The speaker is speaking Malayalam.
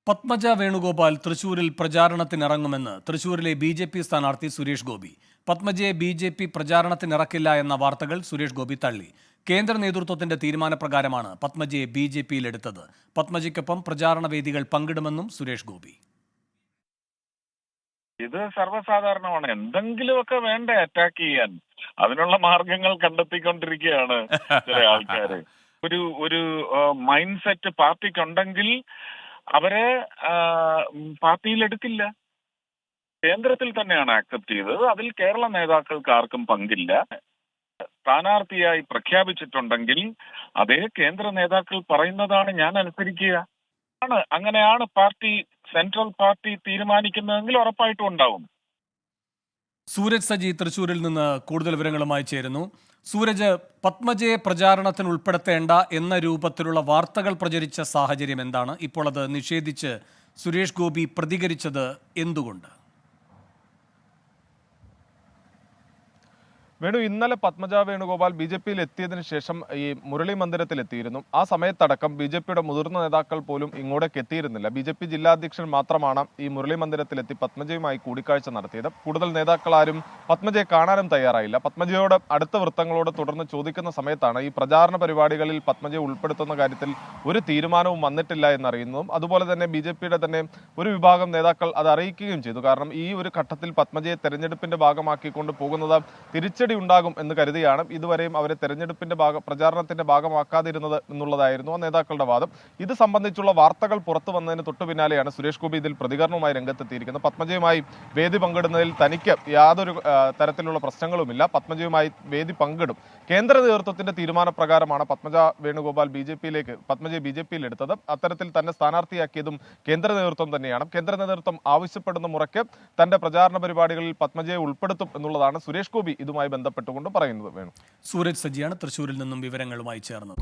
പത്മജ വേണുഗോപാൽ തൃശൂരിൽ പ്രചാരണത്തിനിറങ്ങുമെന്ന് തൃശൂരിലെ ബി.ജെ.പി. സ്ഥാനാർത്ഥി സുരേഷ് ഗോപി. പത്മജയെ ബി.ജെ.പി. പ്രചാരണത്തിനിറക്കില്ല എന്ന വാർത്തകൾ സുരേഷ് ഗോപി തള്ളി. കേന്ദ്ര നേതൃത്വത്തിന്റെ തീരുമാനപ്രകാരമാണ് പത്മജയെ ബി.ജെ.പിയിലെടുത്തത്. പത്മജയ്ക്കൊപ്പം പ്രചാരണ വേദികൾ പങ്കിടുമെന്നും സുരേഷ് ഗോപി. ഇത് സർവ്വസാധാരണമാണ്. എന്തെങ്കിലുമൊക്കെ വേണ്ടേ അറ്റാക്ക് ചെയ്യാൻ? അതിനുള്ള മാർഗങ്ങൾ കണ്ടെത്തിക്കൊണ്ടിരിക്കുകയാണ് ചില ആൾക്കാര്. ഒരു മൈൻഡ് സെറ്റ് പാർട്ടിക്കുണ്ടെങ്കിൽ അവരെ പാർട്ടിയിൽ എടുക്കില്ല. കേന്ദ്രത്തിൽ തന്നെയാണ് ആക്സെപ്റ്റ് ചെയ്തത്. അതിൽ കേരള നേതാക്കൾക്ക് ആർക്കും പങ്കില്ല. സ്ഥാനാർത്ഥിയായി പ്രഖ്യാപിച്ചിട്ടുണ്ടെങ്കിൽ അതേ കേന്ദ്ര നേതാക്കൾ പറയുന്നതാണ് ഞാൻ അനുസരിക്കുക. അങ്ങനെയാണ് പാർട്ടി സെൻട്രൽ പാർട്ടി തീരുമാനിക്കുന്നതെങ്കിൽ ഉറപ്പായിട്ടും ഉണ്ടാവും. സൂരജ് സജി തൃശൂരിൽ നിന്ന് കൂടുതൽ വിവരങ്ങളുമായി ചേരുന്നു. സൂരജ്, പത്മജയെ പ്രചാരണത്തിന് ഉൾപ്പെടുത്തേണ്ട എന്ന രൂപത്തിലുള്ള വാർത്തകൾ പ്രചരിച്ച സാഹചര്യം എന്താണ്? ഇപ്പോൾ അത് നിഷേധിച്ച് സുരേഷ് ഗോപി പ്രതികരിച്ചത് എന്തുകൊണ്ട്? ഇന്നലെ പത്മജ വേണുഗോപാൽ ബി.ജെ.പിയിൽ എത്തിയതിനു ശേഷം ഈ മുരളി മന്ദിരത്തിൽ എത്തിയിരുന്നു. ആ സമയത്തടക്കം ബി.ജെ.പിയുടെ മുതിർന്ന നേതാക്കൾ പോലും ഇങ്ങോട്ടേക്ക് എത്തിയിരുന്നില്ല. ബി.ജെ.പി. ജില്ലാ അധ്യക്ഷൻ മാത്രമാണ് ഈ മുരളി മന്ദിരത്തിലെത്തി പത്മജയുമായി കൂടിക്കാഴ്ച നടത്തിയത്. കൂടുതൽ നേതാക്കൾ ആരും പത്മജയെ കാണാനും തയ്യാറായില്ല. പത്മജയോട് അടുത്ത വൃത്തങ്ങളോട് തുടർന്ന് ചോദിക്കുന്ന സമയത്താണ് ഈ പ്രചാരണ പരിപാടികളിൽ പത്മജയെ ഉൾപ്പെടുത്തുന്ന കാര്യത്തിൽ ഒരു തീരുമാനവും വന്നിട്ടില്ല എന്നറിയുന്നതും അതുപോലെ തന്നെ ബി.ജെ.പിയുടെ തന്നെ ഒരു വിഭാഗം നേതാക്കൾ അത് അറിയിക്കുകയും ചെയ്തു. കാരണം ഈ ഒരു ഘട്ടത്തിൽ പത്മജയെ തെരഞ്ഞെടുപ്പിന്റെ ഭാഗമാക്കിക്കൊണ്ട് പോകുന്നത് തിരിച്ചടി ഉണ്ടാകും എന്ന് കരുതിയാണ് ഇതുവരെയും അവരെ തെരഞ്ഞെടുപ്പിന്റെ പ്രചാരണത്തിന്റെ ഭാഗമാക്കാതിരുന്നത് എന്നുള്ളതായിരുന്നു ആ നേതാക്കളുടെ വാദം. ഇത് സംബന്ധിച്ചുള്ള വാർത്തകൾ പുറത്തു വന്നതിന് തൊട്ടു പിന്നാലെയാണ് സുരേഷ് ഗോപി ഇതിൽ പ്രതികരണവുമായി രംഗത്തെത്തിയിരിക്കുന്നത്. പത്മജയുമായി വേദി പങ്കിടുന്നതിൽ തനിക്ക് യാതൊരു തരത്തിലുള്ള പ്രശ്നങ്ങളുമില്ല. പത്മജയുമായി വേദി പങ്കിടും. കേന്ദ്ര നേതൃത്വത്തിന്റെ തീരുമാനപ്രകാരമാണ് പത്മജ വേണുഗോപാൽ പത്മജയെ ബി.ജെ.പിയിൽ എടുത്തത്. അത്തരത്തിൽ തന്നെ സ്ഥാനാർത്ഥിയാക്കിയതും കേന്ദ്ര നേതൃത്വം തന്നെയാണ്. കേന്ദ്ര നേതൃത്വം ആവശ്യപ്പെടുന്ന മുറയ്ക്ക് തന്റെ പ്രചാരണ പരിപാടികളിൽ പത്മജയെ ഉൾപ്പെടുത്തും എന്നുള്ളതാണ് സുരേഷ് ഗോപി ഇതുമായി ബന്ധപ്പെട്ടുകൊണ്ട് പറയുന്നത്. സൂരജ് സജിയാണ് തൃശൂരിൽ നിന്നും വിവരങ്ങളുമായി ചേർന്നത്.